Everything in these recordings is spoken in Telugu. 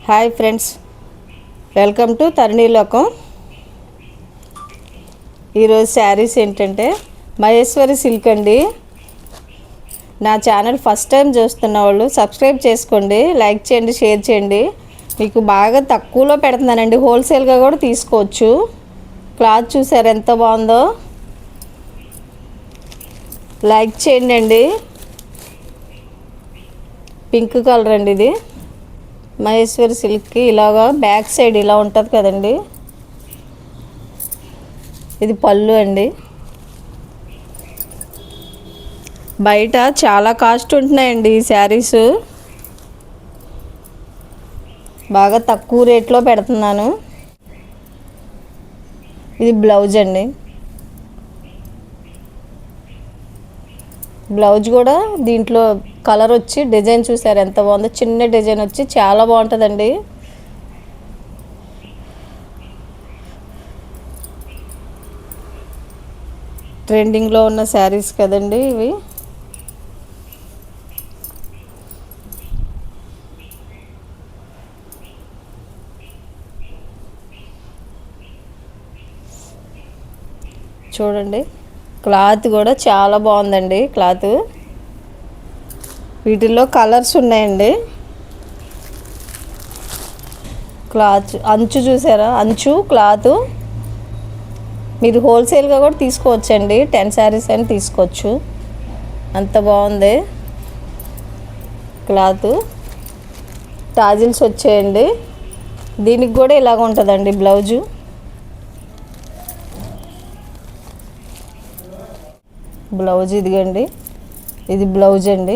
హాయ్ ఫ్రెండ్స్, వెల్కమ్ టు తరుణీలోకం. ఈరోజు శారీస్ ఏంటంటే మహేశ్వరి సిల్క్ అండి. నా ఛానల్ ఫస్ట్ టైం చూస్తున్న వాళ్ళు సబ్స్క్రైబ్ చేసుకోండి, లైక్ చేయండి, షేర్ చేయండి. మీకు బాగా తక్కువలో పెడుతున్నానండి, హోల్సేల్గా కూడా తీసుకోవచ్చు. క్లాత్ చూసారు ఎంత బాగుందో, లైక్ చేయండి అండి. పింక్ కలర్ అండి ఇది. మహేశ్వరి సిల్క్కి ఇలాగా బ్యాక్ సైడ్ ఇలా ఉంటుంది కదండి, ఇది పళ్ళు అండి. బయట చాలా కాస్ట్ ఉంటున్నాయండి ఈ శారీస్, బాగా తక్కువ రేట్లో పెడుతున్నాను. ఇది బ్లౌజ్ అండి. బ్లౌజ్ కూడా దీంట్లో కలర్ వచ్చి డిజైన్ చూసారు ఎంత బాగుందో, చిన్న డిజైన్ వచ్చి చాలా బాగుంటుందండి. ట్రెండింగ్లో ఉన్న శారీస్ కదండి ఇవి. చూడండి, క్లాత్ కూడా చాలా బాగుందండి. క్లాత్ వీటిల్లో కలర్స్ ఉన్నాయండి. క్లాత్ అంచు చూసారా, అంచు క్లాత్ మీరు హోల్సేల్గా కూడా తీసుకోవచ్చండి. 10 శారీస్ అని తీసుకోవచ్చు, అంత బాగుంది క్లాత్. టాజిల్స్ వచ్చాయండి. దీనికి కూడా ఇలాగ ఉంటుందండి బ్లౌజు. బ్లౌజ్ ఇదిగండి, ఇది బ్లౌజ్ అండి.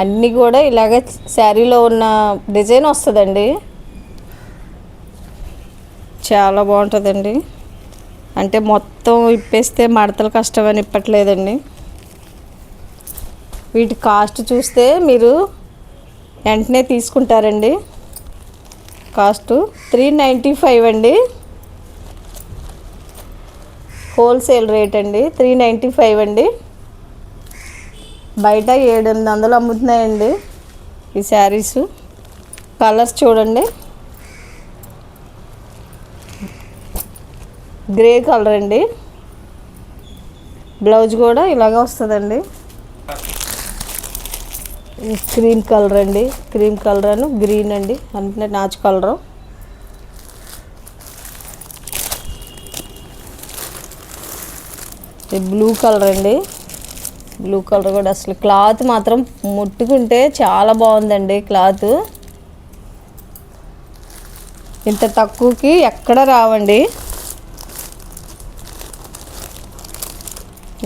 అన్నీ కూడా ఇలాగ శారీలో ఉన్న డిజైన్ వస్తుందండి, చాలా బాగుంటుందండి. అంటే మొత్తం ఇప్పేస్తే మడతలు కష్టమని ఇప్పట్లేదండి. వీటి కాస్ట్ చూస్తే మీరు వెంటనే తీసుకుంటారండి. కాస్ట్ 395 అండి, హోల్సేల్ రేట్ అండి. 395 అండి. బయట 700 అమ్ముతున్నాయండి ఈ శారీస్. కలర్స్ చూడండి, గ్రే కలర్ అండి. బ్లౌజ్ కూడా ఇలాగ వస్తుందండి. క్రీమ్ కలర్ అండి, క్రీమ్ కలర్ అను గ్రీన్ అండి, అంటే నాచు కలరు. బ్లూ కలర్ అండి. బ్లూ కలర్ కూడా అసలు క్లాత్ మాత్రం ముట్టుకుంటే చాలా బాగుందండి. క్లాత్ ఇంత తక్కువకి ఎక్కడ రావండి.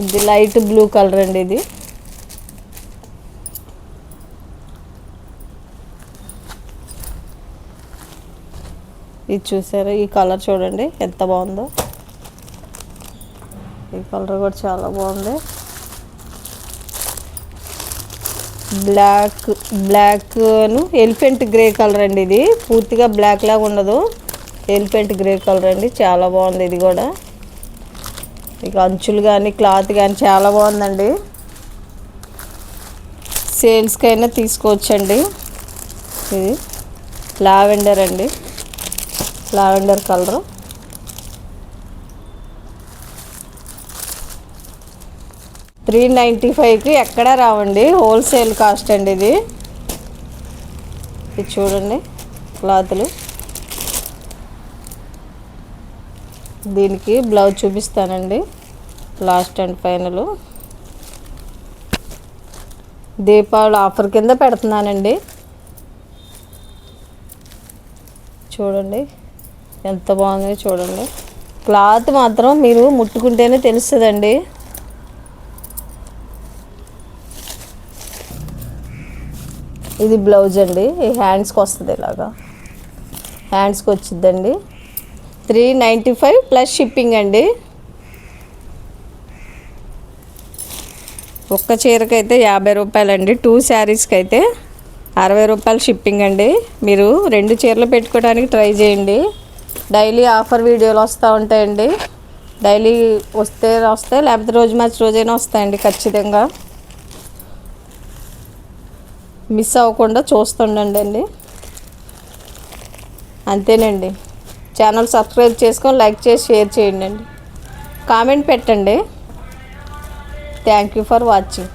ఇది లైట్ బ్లూ కలర్ అండి. ఇది చూసారా, ఈ కలర్ చూడండి ఎంత బాగుందో. ఈ కలర్ కూడా చాలా బాగుంది. బ్లాక్ ఎలిఫెంట్ గ్రే కలర్ అండి. ఇది పూర్తిగా బ్లాక్ లాగా ఉండదు, ఎలిఫెంట్ గ్రే కలర్ అండి, చాలా బాగుంది. ఇది కూడా ఇక అంచులు కానీ క్లాత్ కానీ చాలా బాగుందండి. సేల్స్కైనా తీసుకోవచ్చండి. ఇది లావెండర్ అండి, లావెండర్ కలరు. $395కి ఎక్కడా రావండి, హోల్సేల్ కాస్ట్ అండి ఇది. ఇది చూడండి క్లాతులు. దీనికి బ్లౌజ్ చూపిస్తానండి, last and final. Deepavali offer కింద పెడుతున్నానండి. చూడండి ఎంత బాగుంది చూడండి. క్లాత్ మాత్రం మీరు ముట్టుకుంటేనే తెలుస్తుందండి. ఇది బ్లౌజ్ అండి, ఈ హ్యాండ్స్కి వస్తుంది, ఇలాగా హ్యాండ్స్కి వచ్చిద్దండి. 395 ప్లస్ షిప్పింగ్ అండి. ఒక్క చీరకైతే 50 రూపాయలండి, 2 శారీస్కి అయితే 60 రూపాయలు షిప్పింగ్ అండి. మీరు 2 చీరలు పెట్టుకోవడానికి ట్రై చేయండి. డైలీ ఆఫర్ వీడియోలు వస్తూ ఉంటాయండి. డైలీ వస్తాయి, లేకపోతే రోజు మార్చి రోజైనా వస్తాయండి ఖచ్చితంగా. మిస్ అవ్వకుండా చూస్తుండండి. అంతేనండి. ఛానల్ సబ్స్క్రైబ్ చేసుకొని లైక్ చేసి షేర్ చేయండి అండి. కామెంట్ పెట్టండి. Thank you for watching.